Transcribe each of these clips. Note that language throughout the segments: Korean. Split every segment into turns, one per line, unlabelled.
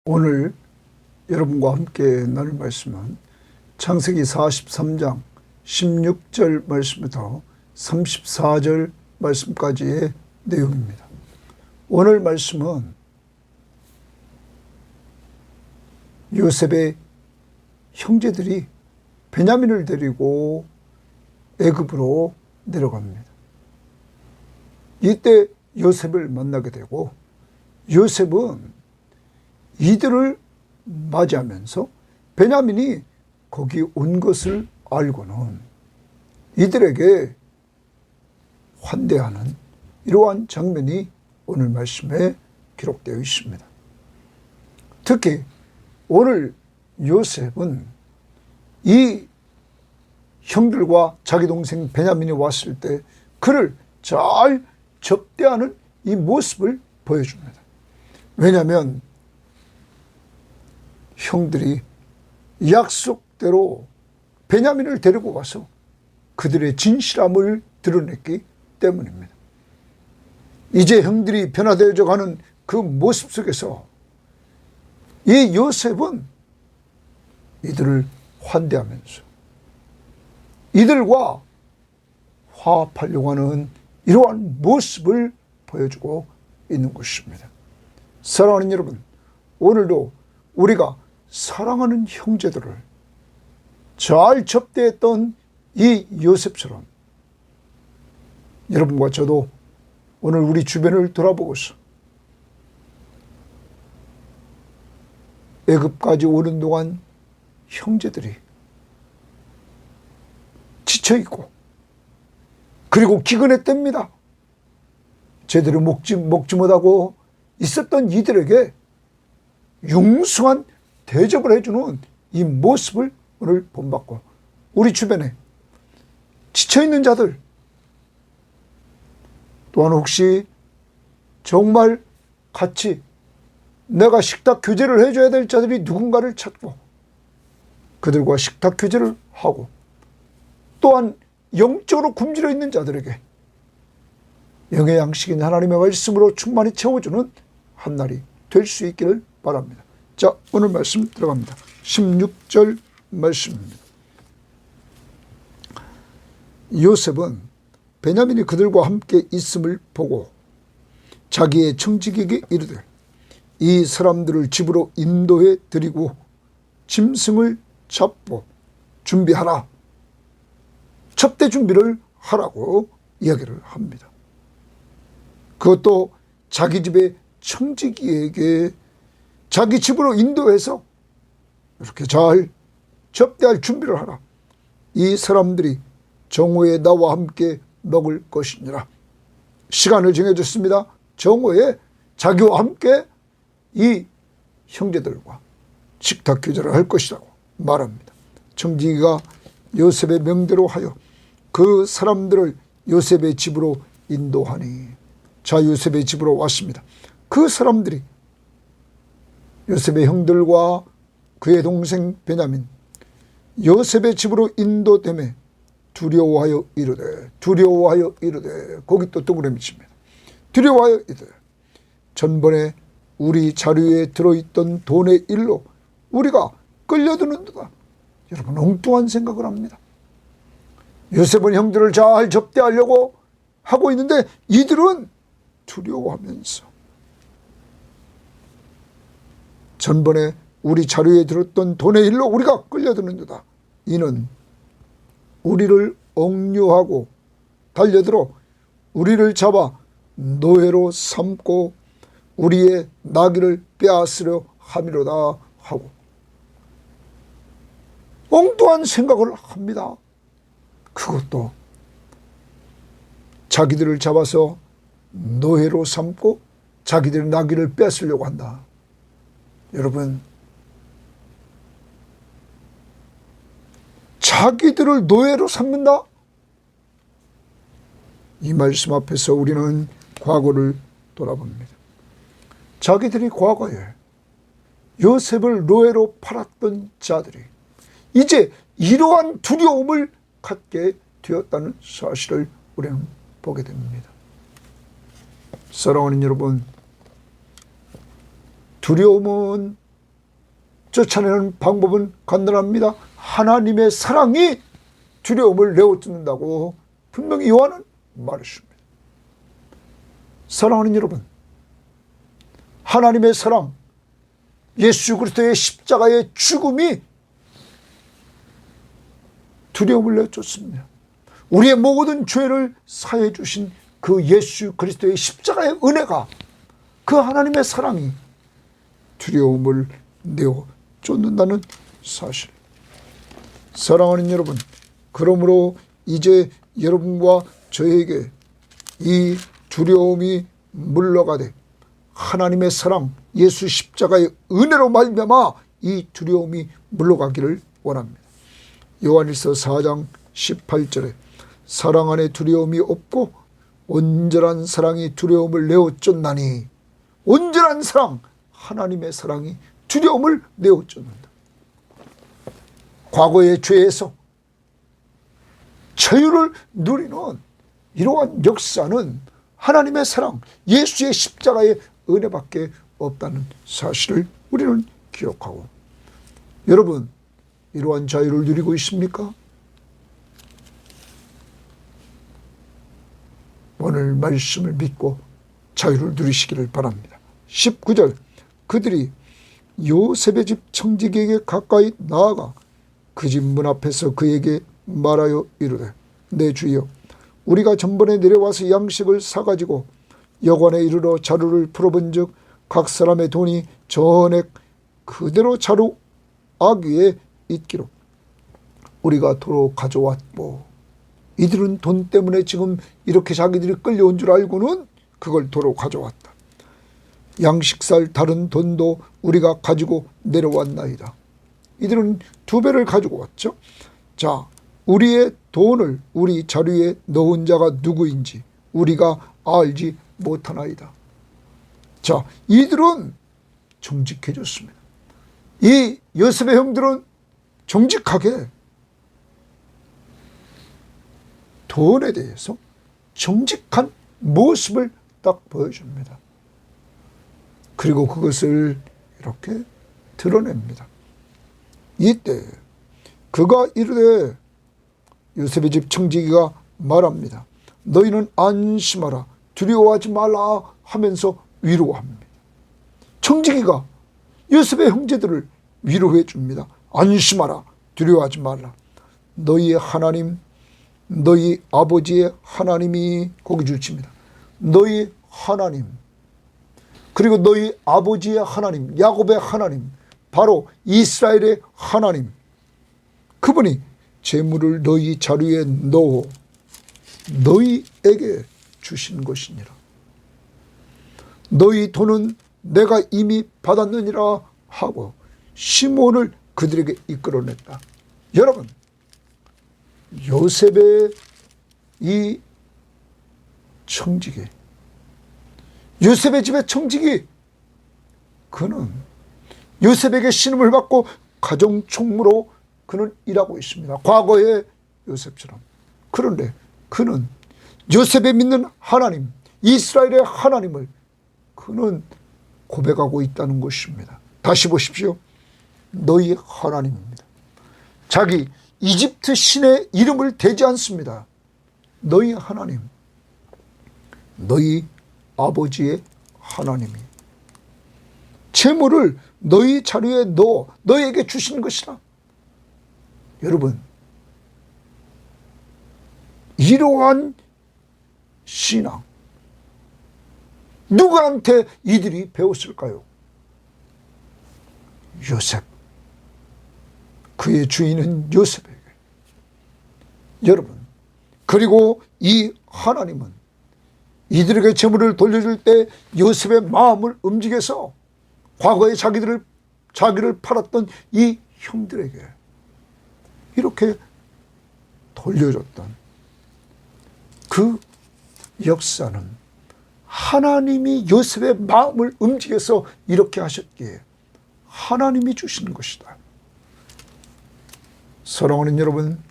오늘 여러분과 함께 나눌 말씀은 창세기 43장 16절 말씀부터 34절 말씀까지의 내용입니다. 오늘 말씀은 요셉의 형제들이 베냐민을 데리고 애굽으로 내려갑니다. 이때 요셉을 만나게 되고, 요셉은 이들을 맞이하면서 베냐민이 거기 온 것을 알고는 이들에게 환대하는 이러한 장면이 오늘 말씀에 기록되어 있습니다. 특히 오늘 요셉은 이 형들과 자기 동생 베냐민이 왔을 때 그를 잘 접대하는 이 모습을 보여줍니다. 왜냐하면 형들이 약속대로 베냐민을 데리고 가서 그들의 진실함을 드러냈기 때문입니다. 이제 형들이 변화되어져 가는 그 모습 속에서 이 요셉은 이들을 환대하면서 이들과 화합하려고 하는 이러한 모습을 보여주고 있는 것입니다. 사랑하는 여러분, 오늘도 우리가 사랑하는 형제들을 잘 접대했던 이 요셉처럼 여러분과 저도 오늘 우리 주변을 돌아보고서 애굽까지 오는 동안 형제들이 지쳐있고 그리고 기근했답니다. 제대로 먹지 못하고 있었던 이들에게 융숭한 대접을 해주는 이 모습을 오늘 본받고, 우리 주변에 지쳐있는 자들, 또한 혹시 정말 같이 내가 식탁 교제를 해줘야 될 자들이 누군가를 찾고 그들과 식탁 교제를 하고, 또한 영적으로 굶주려 있는 자들에게 영의 양식인 하나님의 말씀으로 충만히 채워주는 한 날이 될 수 있기를 바랍니다. 자, 오늘 말씀 들어갑니다. 16절 말씀입니다. 요셉은 베냐민이 그들과 함께 있음을 보고 자기의 청지기에게 이르되 이 사람들을 집으로 인도해 드리고 짐승을 잡고 준비하라, 접대 준비를 하라고 이야기를 합니다. 그것도 자기 집의 청지기에게 자기 집으로 인도해서 이렇게 잘 접대할 준비를 하라. 이 사람들이 정오에 나와 함께 먹을 것이니라. 시간을 정해줬습니다. 정오에 자기와 함께 이 형제들과 식탁 교제를 할 것이라고 말합니다. 청지기가 요셉의 명대로 하여 그 사람들을 요셉의 집으로 인도하니, 자, 요셉의 집으로 왔습니다. 그 사람들이 요셉의 형들과 그의 동생 베냐민, 요셉의 집으로 인도되매 두려워하여 이르되, 거기 또 동그라미 칩니다. 두려워하여 이르되 전번에 우리 자료에 들어있던 돈의 일로 우리가 끌려드는도다. 여러분, 엉뚱한 생각을 합니다. 요셉은 형들을 잘 접대하려고 하고 있는데 이들은 두려워하면서 전번에 우리 자료에 들었던 돈의 일로 우리가 끌려드는도다. 이는 우리를 억류하고 달려들어 우리를 잡아 노예로 삼고 우리의 나귀를 빼앗으려 함이로다 하고 엉뚱한 생각을 합니다. 그것도 자기들을 잡아서 노예로 삼고 자기들의 나귀를 뺏으려고 한다. 여러분, 자기들을 노예로 삼는다? 이 말씀 앞에서 우리는 과거를 돌아봅니다. 자기들이 과거에 요셉을 노예로 팔았던 자들이 이제 이러한 두려움을 갖게 되었다는 사실을 우리는 보게 됩니다. 사랑하는 여러분, 두려움은 쫓아내는 방법은 간단합니다. 하나님의 사랑이 두려움을 내어쫓는다고 분명히 요한은 말했습니다. 사랑하는 여러분, 하나님의 사랑, 예수 그리스도의 십자가의 죽음이 두려움을 내쫓습니다. 우리의 모든 죄를 사해 주신 그 예수 그리스도의 십자가의 은혜가, 그 하나님의 사랑이 두려움을 내어쫓는다는 사실. 사랑하는 여러분, 그러므로 이제 여러분과 저에게 이 두려움이 물러가되 하나님의 사랑, 예수 십자가의 은혜로 말미암아 이 두려움이 물러가기를 원합니다. 요한일서 4장 18절에 사랑 안에 두려움이 없고 온전한 사랑이 두려움을 내어쫓나니, 온전한 사랑, 하나님의 사랑이 두려움을 내어쫓는다. 과거의 죄에서 자유를 누리는 이러한 역사는 하나님의 사랑, 예수의 십자가의 은혜밖에 없다는 사실을 우리는 기억하고, 여러분, 이러한 자유를 누리고 있습니까? 오늘 말씀을 믿고 자유를 누리시기를 바랍니다. 19절, 그들이 요셉의 집 청지기에게 가까이 나아가 그 집 문 앞에서 그에게 말하여 이르되, 내 주여, 우리가 전번에 내려와서 양식을 사가지고 여관에 이르러 자루를 풀어본즉 각 사람의 돈이 전액 그대로 자루 악 위에 있기로 우리가 도로 가져왔고, 이들은 돈 때문에 지금 이렇게 자기들이 끌려온 줄 알고는 그걸 도로 가져왔다. 양식살 다른 돈도 우리가 가지고 내려왔나이다. 이들은 2배를 가지고 왔죠. 자, 우리의 돈을 우리 자루에 넣은 자가 누구인지 우리가 알지 못하나이다. 자, 이들은 정직해졌습니다. 이 요셉의 형들은 정직하게 돈에 대해서 정직한 모습을 딱 보여줍니다. 그리고 그것을 이렇게 드러냅니다. 이때 그가 이르되, 요셉의 집 청지기가 말합니다. 너희는 안심하라, 두려워하지 말라 하면서 위로합니다. 청지기가 요셉의 형제들을 위로해 줍니다. 안심하라, 두려워하지 말라. 너희의 하나님, 너희 아버지의 하나님이, 거기 주칩니다. 너희 하나님, 그리고 너희 아버지의 하나님, 야곱의 하나님, 바로 이스라엘의 하나님, 그분이 재물을 너희 자루에 넣어 너희에게 주신 것이니라. 너희 돈은 내가 이미 받았느니라 하고 시몬을 그들에게 이끌어냈다. 여러분, 요셉의 이 청지기, 요셉의 집의 청지기, 그는 요셉에게 신음을 받고 가정총무로 그는 일하고 있습니다. 과거의 요셉처럼. 그런데 그는 요셉의 믿는 하나님, 이스라엘의 하나님을 그는 고백하고 있다는 것입니다. 다시 보십시오. 너희 하나님입니다. 자기 이집트 신의 이름을 대지 않습니다. 너희 하나님, 너희 아버지의 하나님이 재물을 너희 자루에 넣어 너희에게 주신 것이라. 여러분, 이러한 신앙, 누구한테 이들이 배웠을까요? 요셉, 그의 주인은 요셉에게. 여러분, 그리고 이 하나님은 이들에게 재물을 돌려줄 때 요셉의 마음을 움직여서 과거에 자기를 팔았던 이 형들에게 이렇게 돌려줬던 그 역사는 하나님이 요셉의 마음을 움직여서 이렇게 하셨기에 하나님이 주시는 것이다. 사랑하는 여러분,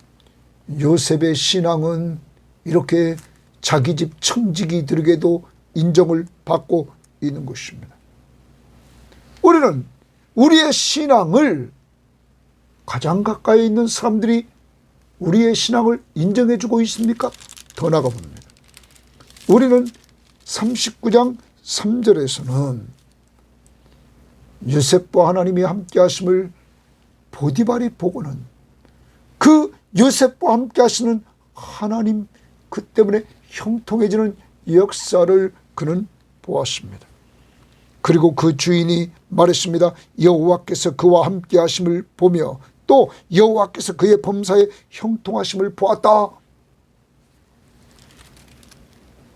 요셉의 신앙은 이렇게 자기 집 청지기들에게도 인정을 받고 있는 것입니다. 우리는 우리의 신앙을 가장 가까이 있는 사람들이 우리의 신앙을 인정해주고 있습니까? 더 나가봅니다. 우리는 39장 3절에서는 요셉과 하나님이 함께 하심을 보디발이 보고는 그 요셉과 함께 하시는 하나님 그 때문에 형통해지는 역사를 그는 보았습니다. 그리고 그 주인이 말했습니다. 여호와께서 그와 함께 하심을 보며 또 여호와께서 그의 범사에 형통하심을 보았다.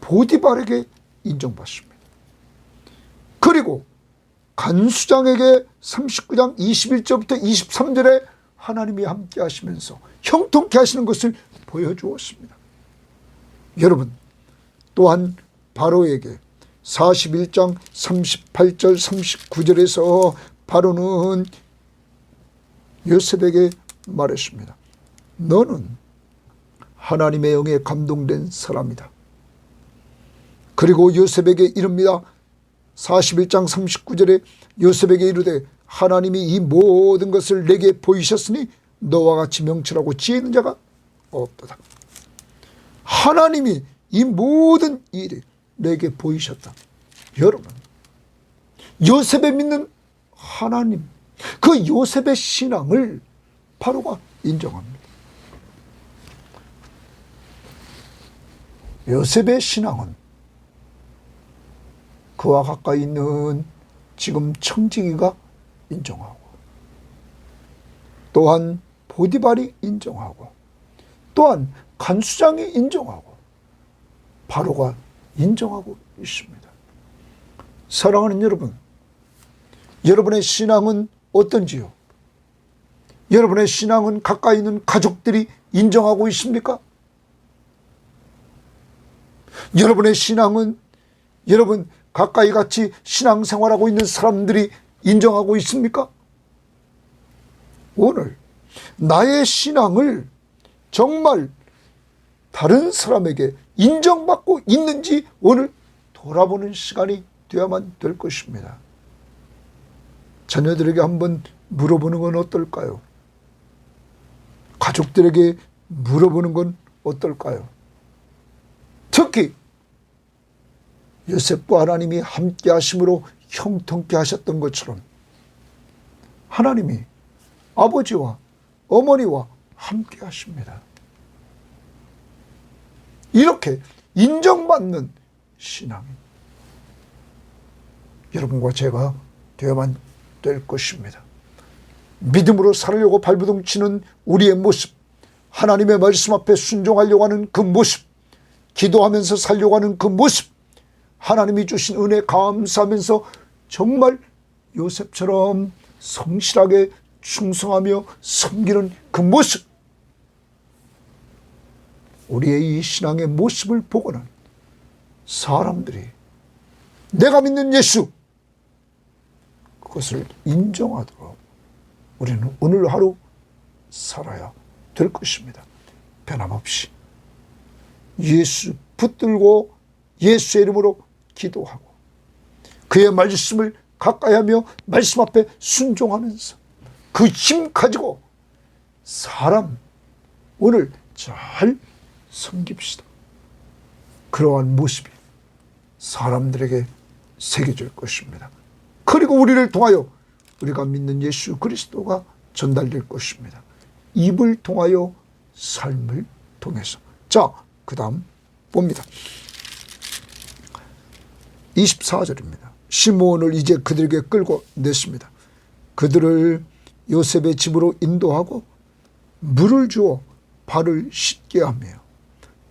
보디발에게 인정받습니다. 그리고 간수장에게 39장 21절부터 23절에 하나님이 함께 하시면서 형통케 하시는 것을 보여주었습니다. 여러분, 또한 바로에게 41장 38절 39절에서 바로는 요셉에게 말했습니다. 너는 하나님의 영에 감동된 사람이다. 그리고 요셉에게 이릅니다. 41장 39절에 요셉에게 이르되 하나님이 이 모든 것을 내게 보이셨으니 너와 같이 명철하고 지혜 있는 자가 없도다. 하나님이 이 모든 일이 내게 보이셨다. 여러분, 요셉의 믿는 하나님, 그 요셉의 신앙을 바로가 인정합니다. 요셉의 신앙은 그와 가까이 있는 지금 청지기가 인정하고 또한 보디발이 인정하고 또한 간수장이 인정하고 바로가 인정하고 있습니다. 사랑하는 여러분, 여러분의 신앙은 어떤지요? 여러분의 신앙은 가까이 있는 가족들이 인정하고 있습니까? 여러분의 신앙은 여러분 가까이 같이 신앙생활하고 있는 사람들이 인정하고 있습니까? 오늘 나의 신앙을 정말 다른 사람에게 인정받고 있는지 오늘 돌아보는 시간이 되어야만 될 것입니다. 자녀들에게 한번 물어보는 건 어떨까요? 가족들에게 물어보는 건 어떨까요? 특히 요셉과 하나님이 함께 하심으로 형통케 하셨던 것처럼 하나님이 아버지와 어머니와 함께 하십니다. 이렇게 인정받는 신앙이 여러분과 제가 되어야만 될 것입니다. 믿음으로 살려고 발버둥 치는 우리의 모습, 하나님의 말씀 앞에 순종하려고 하는 그 모습, 기도하면서 살려고 하는 그 모습, 하나님이 주신 은혜 감사하면서 정말 요셉처럼 성실하게 충성하며 섬기는 그 모습, 우리의 이 신앙의 모습을 보고는 사람들이 내가 믿는 예수, 그것을 인정하도록 우리는 오늘 하루 살아야 될 것입니다. 변함없이 예수 붙들고 예수의 이름으로 기도하고 그의 말씀을 가까이 하며 말씀 앞에 순종하면서 그 힘 가지고 사람 오늘 잘 섬깁시다. 그러한 모습이 사람들에게 새겨질 것입니다. 그리고 우리를 통하여 우리가 믿는 예수 그리스도가 전달될 것입니다. 입을 통하여 삶을 통해서. 자, 그 다음 봅니다. 24절입니다. 시므온을 이제 그들에게 끌고 냈습니다. 그들을 요셉의 집으로 인도하고 물을 주어 발을 씻게 하며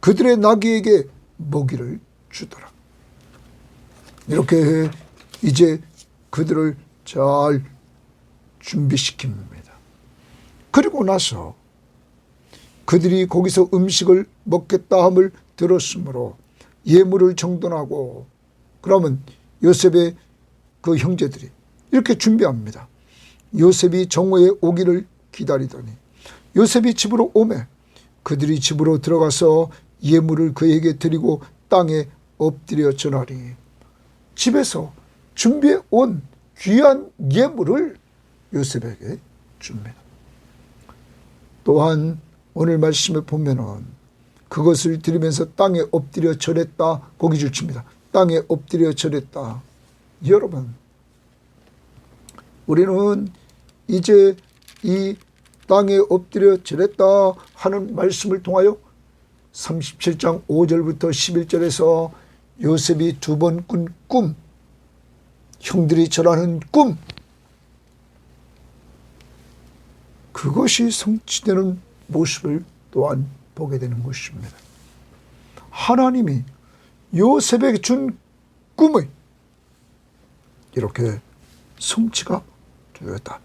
그들의 나귀에게 먹이를 주더라. 이렇게 이제 그들을 잘 준비시킵니다. 그리고 나서 그들이 거기서 음식을 먹겠다 함을 들었으므로 예물을 정돈하고 그러면 요셉의 그 형제들이 이렇게 준비합니다. 요셉이 정오에 오기를 기다리더니 요셉이 집으로 오매 그들이 집으로 들어가서 예물을 그에게 드리고 땅에 엎드려 전하리. 집에서 준비해 온 귀한 예물을 요셉에게 줍니다. 또한 오늘 말씀에 보면은 그것을 들으면서 땅에 엎드려 절했다. 고기를 줍니다. 땅에 엎드려 절했다. 여러분, 우리는 이제 이 땅에 엎드려 절했다 하는 말씀을 통하여 37장 5절부터 11절에서 요셉이 두 번 꾼 꿈, 형들이 절하는 꿈, 그것이 성취되는 모습을 또한 보게 되는 것입니다. 하나님이 요셉에게 준 꿈이 이렇게 성취가 되었다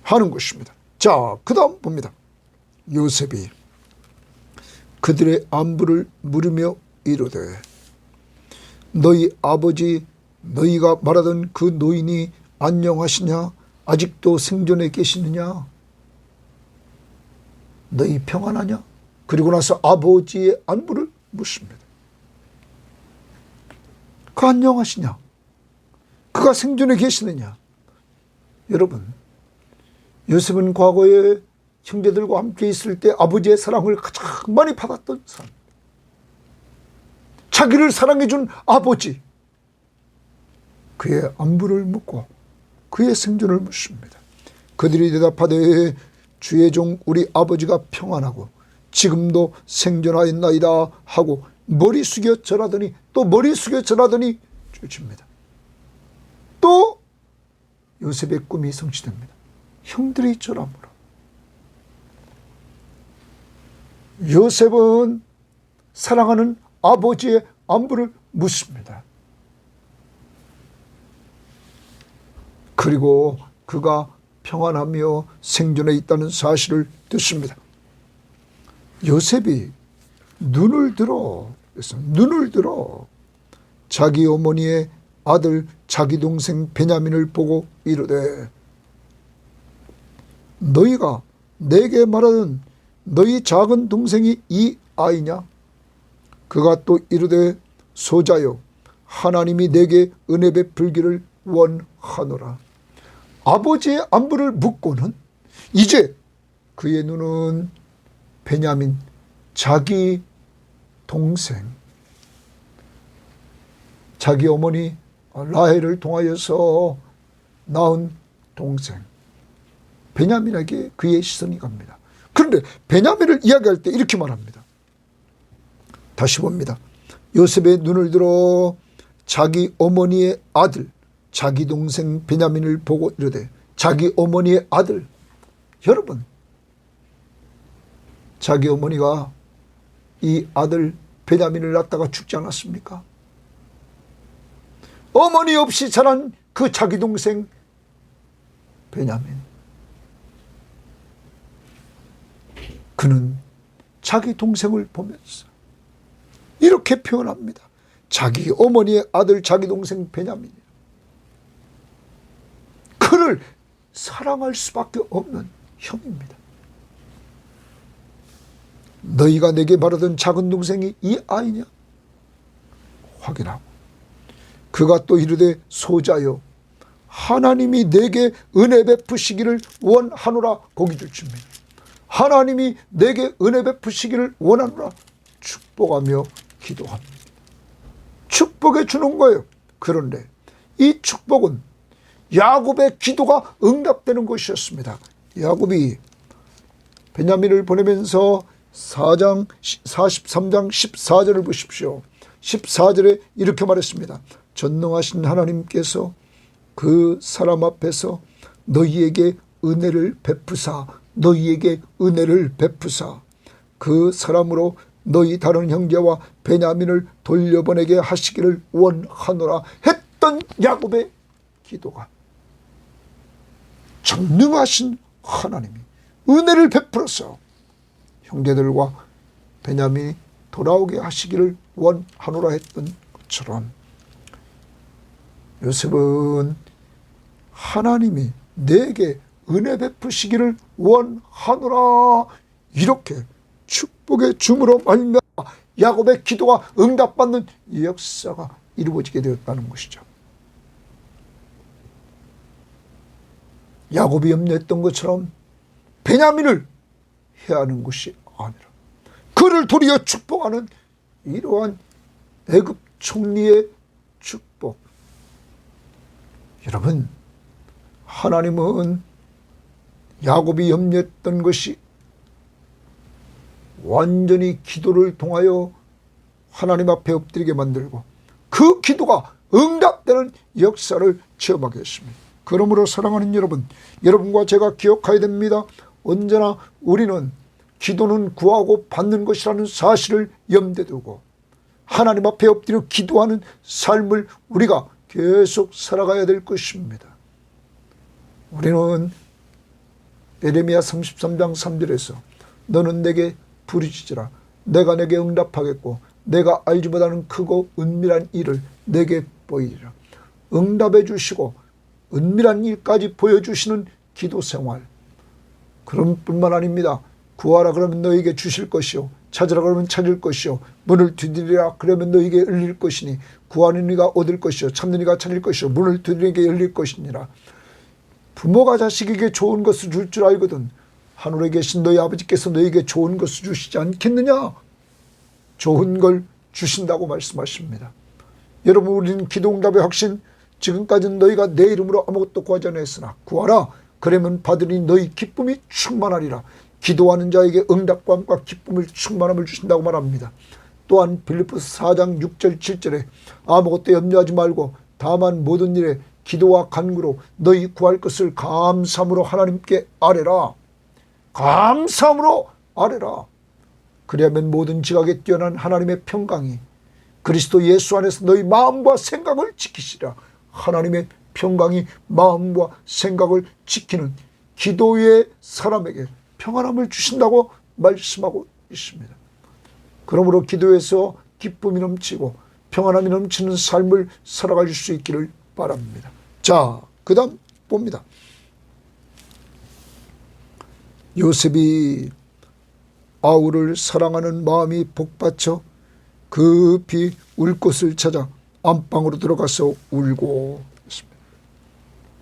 하는 것입니다. 자, 그 다음 봅니다. 요셉이 그들의 안부를 물으며 이르되 너희 아버지 너희가 말하던 그 노인이 안녕하시냐? 아직도 생존해 계시느냐? 너희 평안하냐? 그리고 나서 아버지의 안부를 묻습니다. 그 안녕하시냐? 그가 생존해 계시느냐? 여러분, 요셉은 과거에 형제들과 함께 있을 때 아버지의 사랑을 가장 많이 받았던 사람, 자기를 사랑해 준 아버지, 그의 안부를 묻고 그의 생존을 묻습니다. 그들이 대답하되 주의 종 우리 아버지가 평안하고 지금도 생존하였나이다 하고 머리 숙여 절하더니 또 머리 숙여 절하더니 주십니다. 또 요셉의 꿈이 성취됩니다. 형들이 절함으로. 요셉은 사랑하는 아버지의 안부를 묻습니다. 그리고 그가 평안하며 생존해 있다는 사실을 듣습니다. 요셉이 눈을 들어 자기 어머니의 아들 자기 동생 베냐민을 보고 이르되 너희가 내게 말하던 너희 작은 동생이 이 아이냐? 그가 또 이르되 소자여 하나님이 내게 은혜 베풀기를 원하노라. 아버지의 안부를 묻고는 이제 그의 눈은 베냐민 자기 동생, 자기 어머니 라헬을 통하여서 낳은 동생 베냐민에게 그의 시선이 갑니다. 그런데 베냐민을 이야기할 때 이렇게 말합니다. 다시 봅니다. 요셉의 눈을 들어 자기 어머니의 아들 자기 동생 베냐민을 보고 이르되 자기 어머니의 아들. 여러분, 자기 어머니가 이 아들 베냐민을 낳다가 죽지 않았습니까? 어머니 없이 자란 그 자기 동생 베냐민, 그는 자기 동생을 보면서 이렇게 표현합니다. 자기 어머니의 아들 자기 동생 베냐민, 그를 사랑할 수밖에 없는 형입니다. 너희가 내게 말하던 작은 동생이 이 아이냐? 확인하고 그가 또 이르되 소자여 하나님이 내게 은혜 베푸시기를 원하노라. 고기를 줍니다. 하나님이 내게 은혜 베푸시기를 원하노라. 축복하며 기도합니다. 축복해 주는 거예요. 그런데 이 축복은 야곱의 기도가 응답되는 것이었습니다. 야곱이 베냐민을 보내면서 43장 14절을 보십시오. 14절에 이렇게 말했습니다. 전능하신 하나님께서 그 사람 앞에서 너희에게 은혜를 베푸사 그 사람으로 너희 다른 형제와 베냐민을 돌려보내게 하시기를 원하노라 했던 야곱의 기도가 전능하신 하나님이 은혜를 베풀어서 형제들과 베냐민이 돌아오게 하시기를 원하노라 했던 것처럼 요셉은 하나님이 내게 은혜 베푸시기를 원하노라 이렇게 축복의 줌으로 말미암아 야곱의 기도가 응답받는 역사가 이루어지게 되었다는 것이죠. 야곱이 염려했던 것처럼 베냐민을 해하는 것이 아니라 그를 도리어 축복하는 이러한 애굽 총리의 축복. 여러분, 하나님은 야곱이 염려했던 것이 완전히 기도를 통하여 하나님 앞에 엎드리게 만들고 그 기도가 응답되는 역사를 체험하게 했습니다. 그러므로 사랑하는 여러분, 여러분과 제가 기억해야 됩니다. 언제나 우리는 기도는 구하고 받는 것이라는 사실을 염두에 두고 하나님 앞에 엎드려 기도하는 삶을 우리가 계속 살아가야 될 것입니다. 우리는 예레미야 33장 3절에서 너는 내게 부르짖으라 내가 내게 응답하겠고 내가 알지 못하는 크고 은밀한 일을 내게 보이리라. 응답해 주시고 은밀한 일까지 보여주시는 기도 생활. 그런 뿐만 아닙니다. 구하라 그러면 너에게 주실 것이요 찾으라 그러면 찾을 것이요 문을 두드리라 그러면 너에게 열릴 것이니 구하는 이가 얻을 것이요 찾는 이가 찾을 것이요 문을 두드리게 열릴 것이니라. 부모가 자식에게 좋은 것을 줄 줄 알거든 하늘에 계신 너희 아버지께서 너에게 좋은 것을 주시지 않겠느냐. 좋은 걸 주신다고 말씀하십니다. 여러분, 우리는 기도 응답의 확신, 지금까지는 너희가 내 이름으로 아무것도 구하지 않았으나 구하라 그러면 받으니 너희 기쁨이 충만하리라. 기도하는 자에게 응답과 함께 기쁨을 충만함을 주신다고 말합니다. 또한 빌립보서 4장 6절 7절에 아무것도 염려하지 말고 다만 모든 일에 기도와 간구로 너희 구할 것을 감사함으로 하나님께 아뢰라. 감사함으로 아뢰라. 그리하면 모든 지각에 뛰어난 하나님의 평강이 그리스도 예수 안에서 너희 마음과 생각을 지키시라. 하나님의 평강이 마음과 생각을 지키는 기도의 사람에게 평안함을 주신다고 말씀하고 있습니다. 그러므로 기도에서 기쁨이 넘치고 평안함이 넘치는 삶을 살아갈 수 있기를 바랍니다. 자, 그 다음 봅니다. 요셉이 아우를 사랑하는 마음이 복받쳐 급히 울 곳을 찾아 안방으로 들어가서 울고 있습니다.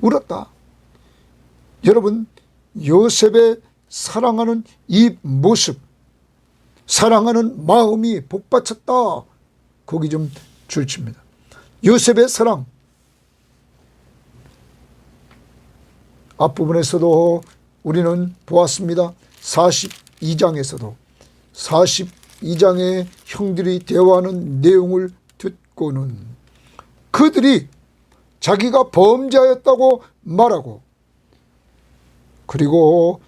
울었다. 여러분, 요셉의 사랑하는 이 모습, 사랑하는 마음이 복받쳤다. 거기 좀 줄칩니다. 요셉의 사랑. 앞부분에서도 우리는 보았습니다. 42장에서도 42장의 형들이 대화하는 내용을 듣고는 그들이 자기가 범죄하였다고 말하고 그리고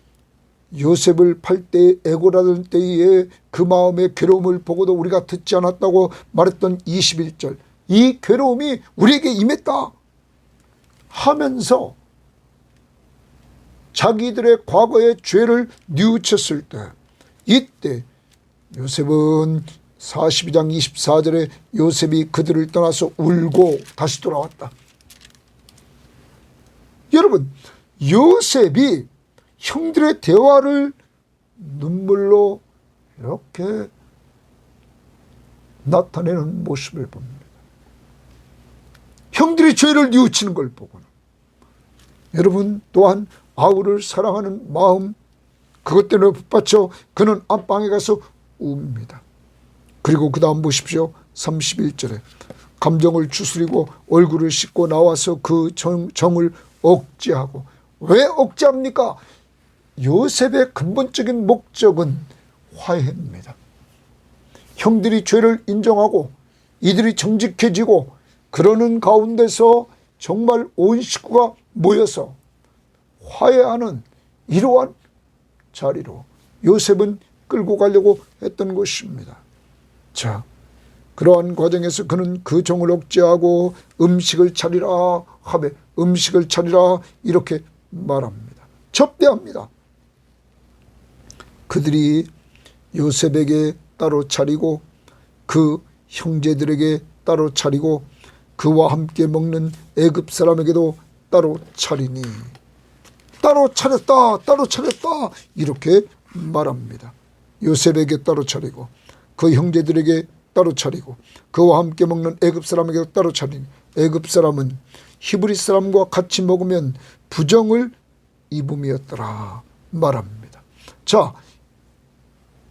요셉을 팔 때 애고라던 때에 그 마음의 괴로움을 보고도 우리가 듣지 않았다고 말했던 21절, 이 괴로움이 우리에게 임했다 하면서 자기들의 과거의 죄를 뉘우쳤을 때 이때 요셉은 42장 24절에 요셉이 그들을 떠나서 울고 다시 돌아왔다. 여러분, 요셉이 형들의 대화를 눈물로 이렇게 나타내는 모습을 봅니다. 형들이 죄를 뉘우치는 걸 보고는 여러분 또한 아우를 사랑하는 마음, 그것 때문에 붙받쳐 그는 안방에 가서 웁니다. 그리고 그 다음 보십시오. 31절에 감정을 추스리고 얼굴을 씻고 나와서 그 정을 억제하고. 왜 억제합니까? 요셉의 근본적인 목적은 화해입니다. 형들이 죄를 인정하고 이들이 정직해지고 그러는 가운데서 정말 온 식구가 모여서 화해하는 이러한 자리로 요셉은 끌고 가려고 했던 것입니다. 자, 그러한 과정에서 그는 그 정을 억제하고 음식을 차리라 하되 음식을 차리라 이렇게 말합니다. 접대합니다. 그들이 요셉에게 따로 차리고 그 형제들에게 따로 차리고 그와 함께 먹는 애굽 사람에게도 따로 차리니 따로 차렸다 따로 차렸다 이렇게 말합니다. 요셉에게 따로 차리고 그 형제들에게 따로 차리고 그와 함께 먹는 애굽 사람에게 따로 차리니 애굽 사람은 히브리 사람과 같이 먹으면 부정을 입음이었더라 말합니다. 자,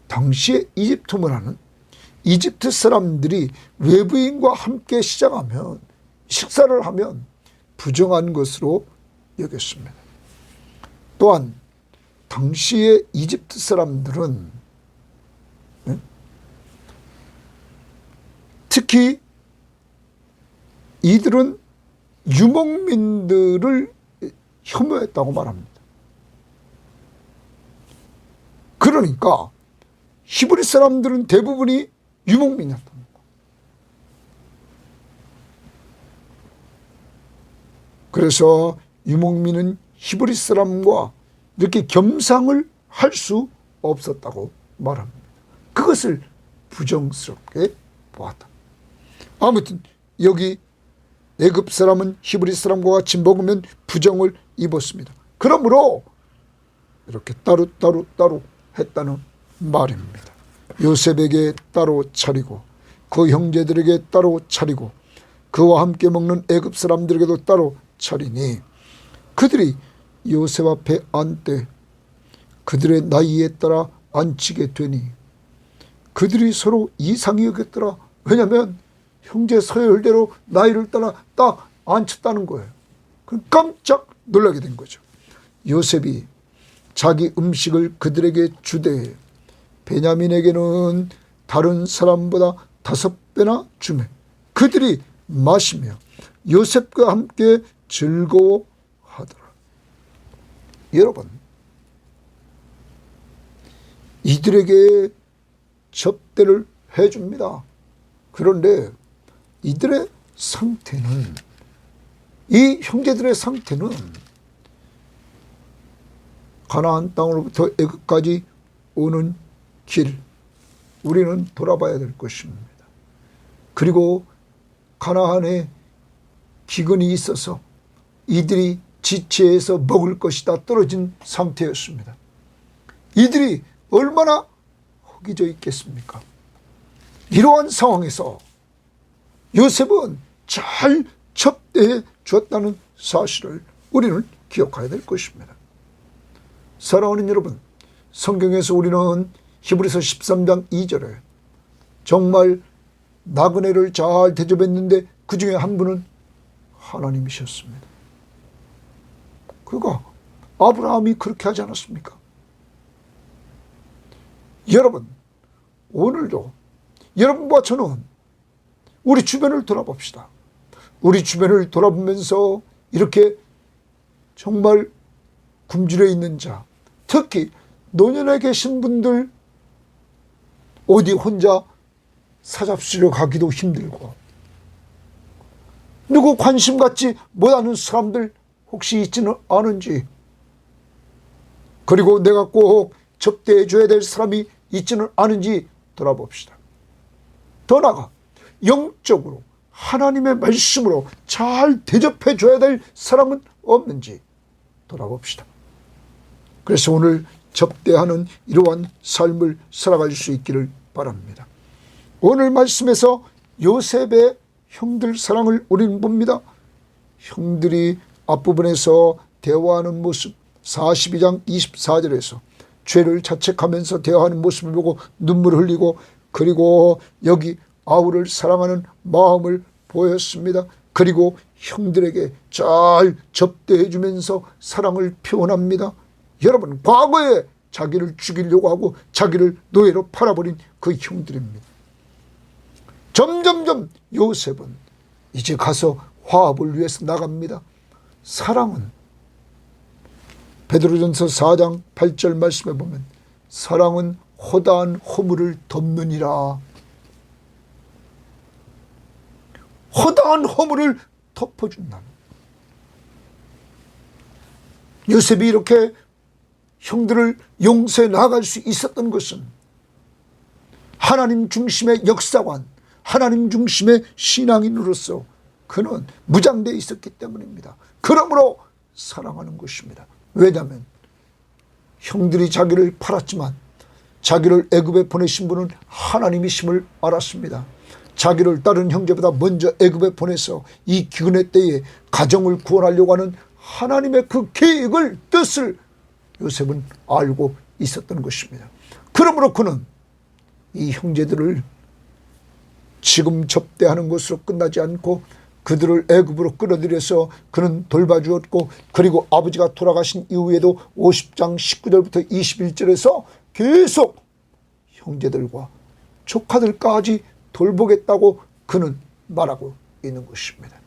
당시에 이집트 문화는 이집트 사람들이 외부인과 함께 시작하면, 식사를 하면 부정한 것으로 여겼습니다. 또한 당시에 이집트 사람들은 특히 이들은 유목민들을 혐오했다고 말합니다. 그러니까 히브리 사람들은 대부분이 유목민이었다는 거. 그래서 유목민은 히브리 사람과 이렇게 겸상을 할 수 없었다고 말합니다. 그것을 부정스럽게 보았다. 아무튼 여기 애굽 사람은 히브리 사람과 같이 먹으면 부정을 입었습니다. 그러므로 이렇게 따로 했다는 말입니다. 요셉에게 따로 차리고 그 형제들에게 따로 차리고 그와 함께 먹는 애굽 사람들에게도 따로 차리니 그들이 요셉 앞에 앉되 그들의 나이에 따라 앉히게 되니 그들이 서로 이상히 여겼더라. 왜냐하면 형제 서열대로 나이를 따라 딱 앉혔다는 거예요. 그럼 깜짝 놀라게 된 거죠. 요셉이 자기 음식을 그들에게 주되 베냐민에게는 다른 사람보다 5배나 주매 그들이 마시며 요셉과 함께 즐거워하더라. 여러분, 이들에게 접대를 해줍니다. 그런데 이들의 상태는, 이 형제들의 상태는 가나안 땅으로부터 애굽까지 오는 길, 우리는 돌아봐야 될 것입니다. 그리고 가나안에 기근이 있어서 이들이 지체해서 먹을 것이 다 떨어진 상태였습니다. 이들이 얼마나 허기져 있겠습니까? 이러한 상황에서 요셉은 잘 접대해 주었다는 사실을 우리는 기억해야 될 것입니다. 사랑하는 여러분, 성경에서 우리는 히브리서 13장 2절에 정말 나그네를 잘 대접했는데 그 중에 한 분은 하나님이셨습니다. 그가 아브라함이 그렇게 하지 않았습니까? 여러분, 오늘도 여러분과 저는 우리 주변을 돌아봅시다. 우리 주변을 돌아보면서 이렇게 정말 굶주려 있는 자, 특히 노년에 계신 분들, 어디 혼자 사잡수려 가기도 힘들고 누구 관심 갖지 못하는 사람들 혹시 있지는 않은지, 그리고 내가 꼭 접대해 줘야 될 사람이 있지는 않은지 돌아봅시다. 더 나아가 영적으로 하나님의 말씀으로 잘 대접해 줘야 될 사람은 없는지 돌아봅시다. 그래서 오늘 접대하는 이러한 삶을 살아갈 수 있기를 바랍니다. 오늘 말씀에서 요셉의 형들 사랑을 우리는 봅니다. 형들이 앞부분에서 대화하는 모습, 42장 24절에서 죄를 자책하면서 대화하는 모습을 보고 눈물을 흘리고, 그리고 여기 아우를 사랑하는 마음을 보였습니다. 그리고 형들에게 잘 접대해 주면서 사랑을 표현합니다. 여러분, 과거에 자기를 죽이려고 하고 자기를 노예로 팔아버린 그 형들입니다. 점점점 요셉은 이제 가서 화합을 위해서 나갑니다. 사랑은 베드로전서 4장 8절 말씀에 보면 사랑은 허다한 허물을 덮느니라. 허다한 허물을 덮어준다. 요셉이 이렇게 형들을 용서해 나갈 수 있었던 것은 하나님 중심의 역사관, 하나님 중심의 신앙인으로서 그는 무장되어 있었기 때문입니다. 그러므로 사랑하는 것입니다. 왜냐하면 형들이 자기를 팔았지만 자기를 애굽에 보내신 분은 하나님이심을 알았습니다. 자기를 다른 형제보다 먼저 애굽에 보내서 이 기근의 때에 가정을 구원하려고 하는 하나님의 그 계획을, 뜻을 요셉은 알고 있었던 것입니다. 그러므로 그는 이 형제들을 지금 접대하는 것으로 끝나지 않고 그들을 애굽으로 끌어들여서 그는 돌봐주었고, 그리고 아버지가 돌아가신 이후에도 50장 19절부터 21절에서 계속 형제들과 조카들까지 돌보겠다고 그는 말하고 있는 것입니다.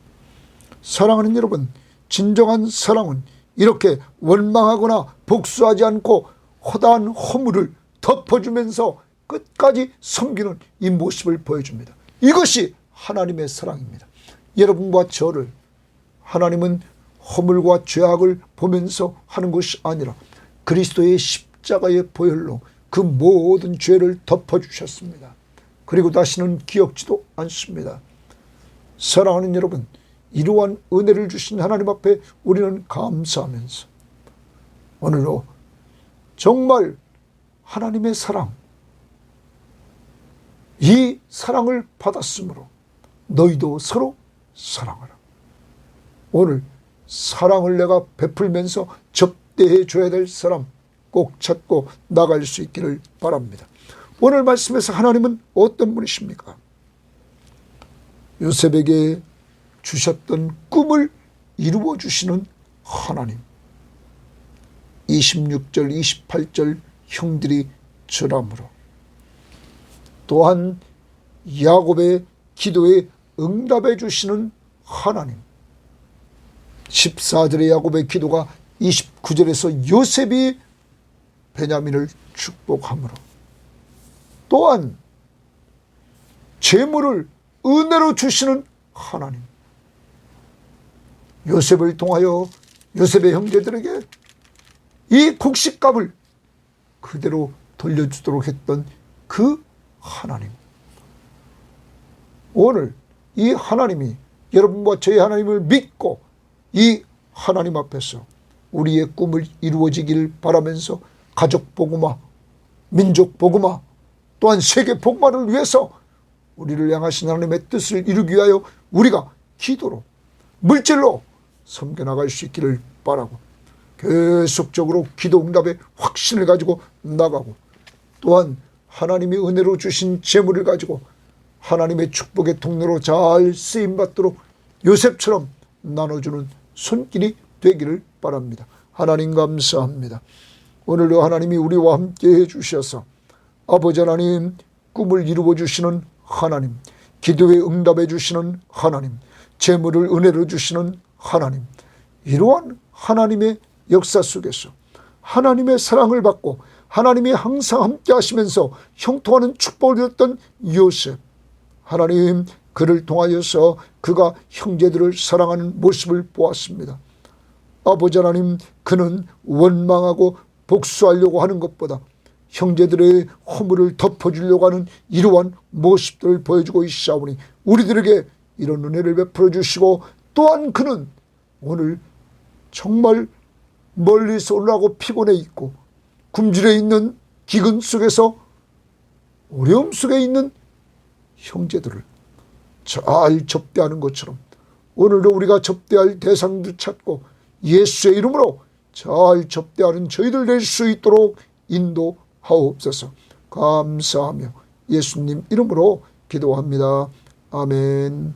사랑하는 여러분, 진정한 사랑은 이렇게 원망하거나 복수하지 않고 허다한 허물을 덮어주면서 끝까지 섬기는 이 모습을 보여줍니다. 이것이 하나님의 사랑입니다. 여러분과 저를 하나님은 허물과 죄악을 보면서 하는 것이 아니라 그리스도의 십자가의 보혈로 그 모든 죄를 덮어주셨습니다. 그리고 다시는 기억지도 않습니다. 사랑하는 여러분, 이러한 은혜를 주신 하나님 앞에 우리는 감사하면서 오늘도 정말 하나님의 사랑, 이 사랑을 받았으므로 너희도 서로 사랑하라. 오늘 사랑을 내가 베풀면서 접대해 줘야 될 사람 꼭 찾고 나갈 수 있기를 바랍니다. 오늘 말씀에서 하나님은 어떤 분이십니까? 요셉에게 주셨던 꿈을 이루어 주시는 하나님. 26절 28절 형들이 전함으로, 또한 야곱의 기도에 응답해 주시는 하나님. 14절의 야곱의 기도가 29절에서 요셉이 베냐민을 축복함으로, 또한 재물을 은혜로 주시는 하나님. 요셉을 통하여 요셉의 형제들에게 이 곡식값을 그대로 돌려주도록 했던 그 하나님. 오늘 이 하나님이 여러분과 저의 하나님을 믿고 이 하나님 앞에서 우리의 꿈을 이루어지길 바라면서 가족 복음화, 민족 복음화, 또한 세계 복음화를 위해서 우리를 향하신 하나님의 뜻을 이루기 위하여 우리가 기도로, 물질로 섬겨나갈 수 있기를 바라고, 계속적으로 기도 응답의 확신을 가지고 나가고, 또한 하나님이 은혜로 주신 재물을 가지고 하나님의 축복의 통로로 잘 쓰임받도록 요셉처럼 나눠주는 손길이 되기를 바랍니다. 하나님 감사합니다. 오늘도 하나님이 우리와 함께 해주셔서 아버지 하나님, 꿈을 이루어 주시는 하나님, 기도에 응답해 주시는 하나님, 재물을 은혜로 주시는 하나님, 이러한 하나님의 역사 속에서 하나님의 사랑을 받고 하나님이 항상 함께 하시면서 형통하는 축복을 줬던 요셉, 하나님, 그를 통하여서 그가 형제들을 사랑하는 모습을 보았습니다. 아버지 하나님, 그는 원망하고 복수하려고 하는 것보다 형제들의 허물을 덮어주려고 하는 이러한 모습들을 보여주고 있사오니 우리들에게 이런 은혜를 베풀어 주시고, 또한 그는 오늘 정말 멀리서 올라오고 피곤해 있고 굶주려 있는 기근 속에서 어려움 속에 있는 형제들을 잘 접대하는 것처럼 오늘도 우리가 접대할 대상도 찾고 예수의 이름으로 잘 접대하는 저희들 될 수 있도록 인도하옵소서. 감사하며 예수님 이름으로 기도합니다. 아멘.